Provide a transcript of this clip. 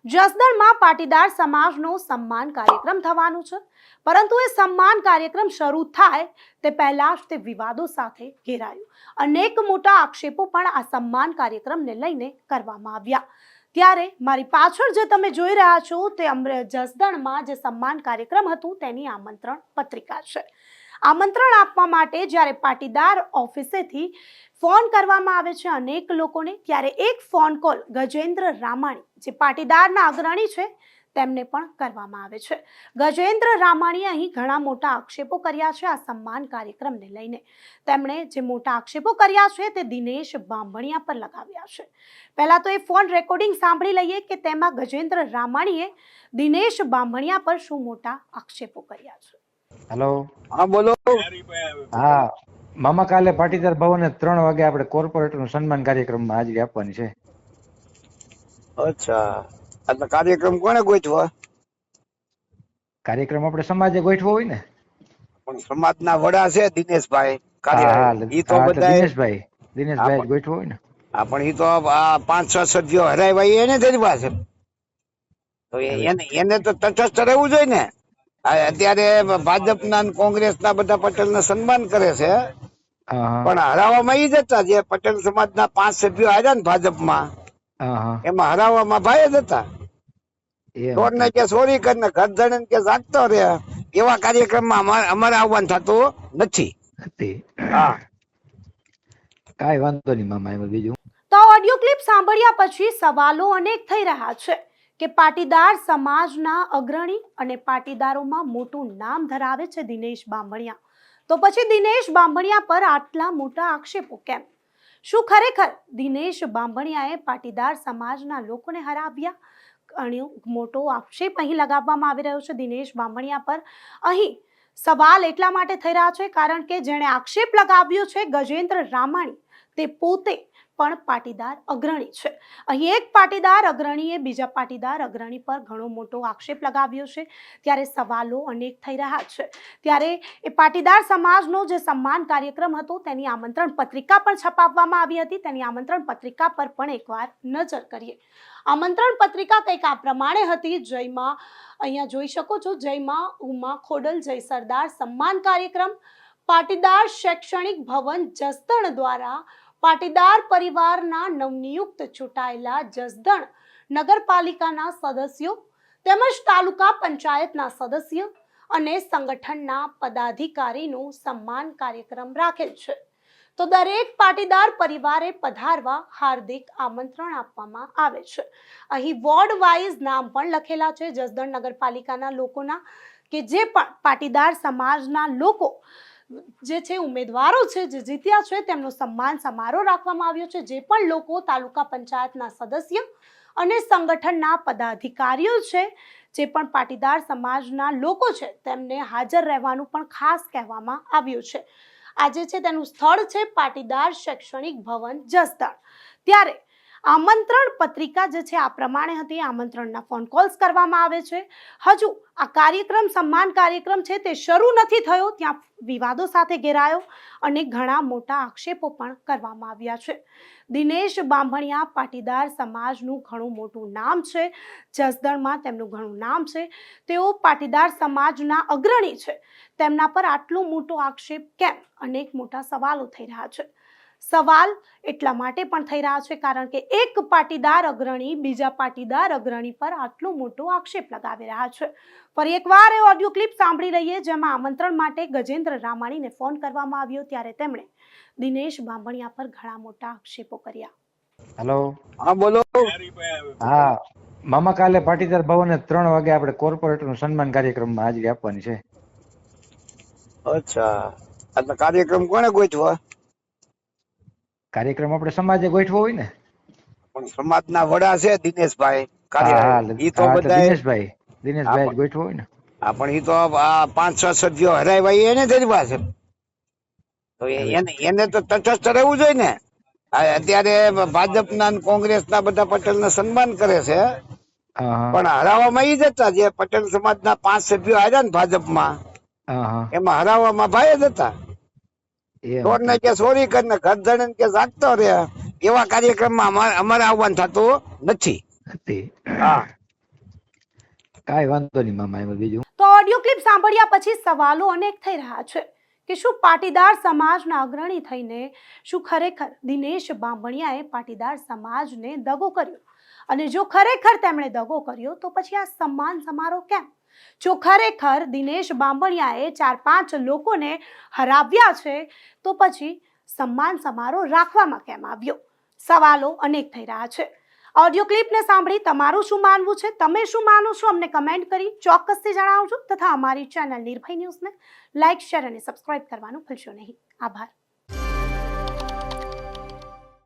જસદણમાં પાટીદાર સમાજનો સન્માન કાર્યક્રમ થવાનો છે, પરંતુ એ સન્માન કાર્યક્રમ શરૂ થાય તે પહેલા જ તે વિવાદો સાથે ઘેરાયો. અનેક મોટા આક્ષેપો પણ આ સન્માન કાર્યક્રમને લઈને કરવામાં આવ્યા. ત્યારે મારી પાછળ જે તમે જોઈ રહ્યા છો તે જસદણમાં જે સન્માન કાર્યક્રમ હતું તેની આમંત્રણ પત્રિકા છે. આમંત્રણ આપવા માટે જ્યારે પાટીદાર ઓફિસેથી ફોન કરવામાં આવે છે અનેક લોકોને, ત્યારે એક ફોન કોલ ગજેન્દ્ર રામાણી જે પાટીદારના અગ્રણી છે તેમને પણ કરવામાં આવે છે. ગજેન્દ્ર રામાણીએ અહીં ઘણા મોટા આક્ષેપો કર્યા છે આ સન્માન કાર્યક્રમને લઈને. તેમણે જે મોટા આક્ષેપો કર્યા છે તે દિનેશ બાંભણિયા પર લગાવ્યા છે. પહેલા તો એ ફોન રેકોર્ડિંગ સાંભળી લઈએ કે તેમાં ગજેન્દ્ર રામાણીએ દિનેશ બાંભણિયા પર શું મોટા આક્ષેપો કર્યા છે. હેલો, હા બોલો. હા મામા, કાલે પાટીદાર ભવને 3 વાગે આપણે કોર્પોરેટર નું સન્માન કાર્યક્રમમાં હાજરી આપવાની છે. અચ્છા, એટલે કાર્યક્રમ કોને ગોઠવો? કાર્યક્રમ આપણે સમાજે ગોઠવો હોય ને. પણ સમાજના વડા છે દિનેશભાઈ. ઈ તો બધા દિનેશભાઈ જ ગોઠવો હોય ને. હા, પણ ઈ તો આ 5-6 સભ્યો હરાવ્યા એને જ પાસે, તો એને તો તટસ્થ રહેવું જોઈએ ને. અત્યારે ભાજપના કોંગ્રેસના બધા પટેલને સન્માન કરે છે, પણ હરાવવામાં ઈ જ હતા. જે પટેલ સમાજના 5 સભ્યો આવ્યા ને ભાજપમાં, એમાં હરાવવામાં ભાઈ જ હતા. ચોરને કે ચોરી કરીને ઘર ધણીને કે જાગતો રહે, એવા કાર્યક્રમમાં અમારે આવવાનું થતું નથી. હા, કાંઈ વાંધો નહીં મામા. એમાં બીજું તો ઓડિયો ક્લિપ સાંભળ્યા પછી સવાલો અનેક થઈ રહ્યા છે કે પાટીદાર સમાજના અગ્રણી અને પાટીદારોમાં મોટું નામ ધરાવે છે દિનેશ બાંભણિયા, તો પછી દિનેશ બાંભણિયા પર આટલા મોટા આક્ષેપો કેમ? શું ખરેખર દિનેશ બાંભણિયાએ પાટીદાર સમાજના લોકોને હરાવ્યા? ઘણો મોટો આક્ષેપ અહીં લગાવવામાં આવી રહ્યો છે દિનેશ બાંભણિયા પર. અહીં સવાલ એટલા માટે થઈ રહ્યા છે કારણ કે જેણે આક્ષેપ લગાવ્યો છે ગજેન્દ્ર રામાણી, તે પોતે પણ પાટીદાર અગ્રણી છે. અહીં એક પાટીદાર અગ્રણીએ બીજા પાટીદાર અગ્રણી પર ઘણો મોટો આક્ષેપ લગાવ્યો છે, ત્યારે સવાલો અનેક થઈ રહ્યા છે. ત્યારે એ પાટીદાર સમાજનો જે સન્માન કાર્યક્રમ હતો તેની આમંત્રણ પત્રિકા પણ છપાવવામાં આવી હતી. તેની આમંત્રણ પત્રિકા પર પણ એકવાર નજર કરીએ. આમંત્રણ પત્રિકા કંઈક આ પ્રમાણે હતી. જયમાં અહીંયા જોઈ શકો છો, જયમાં ઉમા ખોડલ જય સરદાર સન્માન કાર્યક્રમ પાટીદાર શૈક્ષણિક ભવન જસદણ દ્વારા પાટીદાર પરિવારના નવનિયુક્ત ચૂંટાયેલા જસદણ નગરપાલિકાના સદસ્યો તેમજ તાલુકા પંચાયતના સદસ્ય અને સંગઠનના પદાધિકારીનું સન્માન કાર્યક્રમ રાખેલ છે. તો દરેક પાટીદાર પરિવારે પધારવા હાર્દિક આમંત્રણ આપવામાં આવે છે. અહીં વોર્ડ વાઇઝ નામ પણ લખેલા છે જસદણ નગરપાલિકાના લોકોના, કે જે પણ પાટીદાર સમાજના લોકો જે છે ઉમેદવારો છે જે જીત્યા છે તેમનો સન્માન સમારોહ રાખવામાં આવ્યો છે. જે પણ લોકો તાલુકા પંચાયતના સદસ્ય અને સંગઠનના પદાધિકારીઓ છે, જે પણ પાટીદાર સમાજના લોકો છે, તેમને હાજર રહેવાનું પણ ખાસ કહેવામાં આવ્યું છે. આજે છે તેનું સ્થળ છે પાટીદાર શૈક્ષણિક ભવન જસદણ. ત્યારે આમંત્રણ પત્રિકા જે છે આ પ્રમાણે હતી. આમંત્રણના ફોન કોલ્સ કરવામાં આવે છે. હજુ આ કાર્યક્રમ સન્માન કાર્યક્રમ છે તે શરૂ નથી થયો, ત્યાં વિવાદો સાથે ઘેરાયો અને ઘણા મોટા આક્ષેપો પણ કરવામાં આવ્યા છે. દિનેશ બાંભણિયા પાટીદાર સમાજનું ઘણું મોટું નામ છે, જસદણમાં તેમનું ઘણું નામ છે, તેઓ પાટીદાર સમાજના અગ્રણી છે, તેમના પર આટલો મોટો આક્ષેપ કેમ? અનેક મોટા સવાલો થઈ રહ્યા છે. સવાલ એટલા માટે પણ થઈ રહ્યા છે કારણ કે એક પાટીદાર અગ્રણી બીજા પાટીદાર અગ્રણી પર આટલો મોટો આક્ષેપ લગાવી રહ્યા છે. ફરી એકવાર એ ઓડિયો ક્લિપ સાંભળી લઈએ જેમાં આમંત્રણ માટે ગજેન્દ્ર રામાણીને ફોન કરવામાં આવ્યો, ત્યારે તેમણે દિનેશ બાંભણિયા પર ઘણા મોટા આક્ષેપો કર્યા. હેલો, હા બોલો. હા મામા, કાલે પાટીદાર ભવને 3 વાગે આપણે કોર્પોરેટર નું સન્માન કાર્યક્રમમાં હાજરી આપવાની છે. અચ્છા, એટલે કાર્યક્રમ કોને ગોઠવો? કાર્યક્રમ આપણે સમાજે ગોઠવો હોય ને. પણ સમાજના વડા છે દિનેશભાઈ. ઈ તો બધા દિનેશભાઈ જ ગોઠવો હોય ને. હા, પણ ઈ તો આ 5-6 સભ્યો હરાવ્યા એને જ પાસે, તો એને તો તટસ્થ રહેવું જોઈએ ને. અત્યારે ભાજપના કોંગ્રેસના બધા પટેલને સન્માન કરે છે, પણ હરાવવામાં ઈ જ હતા. જે પટેલ સમાજના 5 સભ્યો આવ્યા ને ભાજપમાં, એમાં હરાવવામાં ભાઈ જ હતા. ચોરને કે ચોરી કરીને ઘર ધણીને કે જાગતો રહે, એવા કાર્યક્રમમાં અમારે આવવાનું થતું નથી. હા, કાંઈ વાંધો નહીં મામા, એમાં બીજું. તો ઓડિયો ક્લિપ સાંભળ્યા પછી સવાલો અનેક થઈ રહ્યા છે કે શું પાટીદાર સમાજના અગ્રણી થઈને શું ખરેખર દિનેશ બાંભણિયાએ પાટીદાર સમાજને દગો કર્યો, અને જો ખરેખર તેમણે દગો કર્યો તો પછી આ સન્માન સમારોહ કેમ? જો ખરેખર દિનેશ બાંભણિયાએ 4-5 લોકોને હરાવ્યા છે તો પછી સન્માન સમારોહ રાખવામાં કેમ આવ્યો? સવાલો અનેક થઈ રહ્યા છે. ઓડિયો ક્લિપને સાંભળી તમારું શું માનવું છે? તમે શું માનો છો? અમને કમેન્ટ કરી ચોક્કસથી જણાવજો તથા અમારી ચેનલ નિર્ભય ન્યૂઝને લાઇક, શેર અને સબસ્ક્રાઇબ કરવાનું ભૂલશો નહીં. આભાર.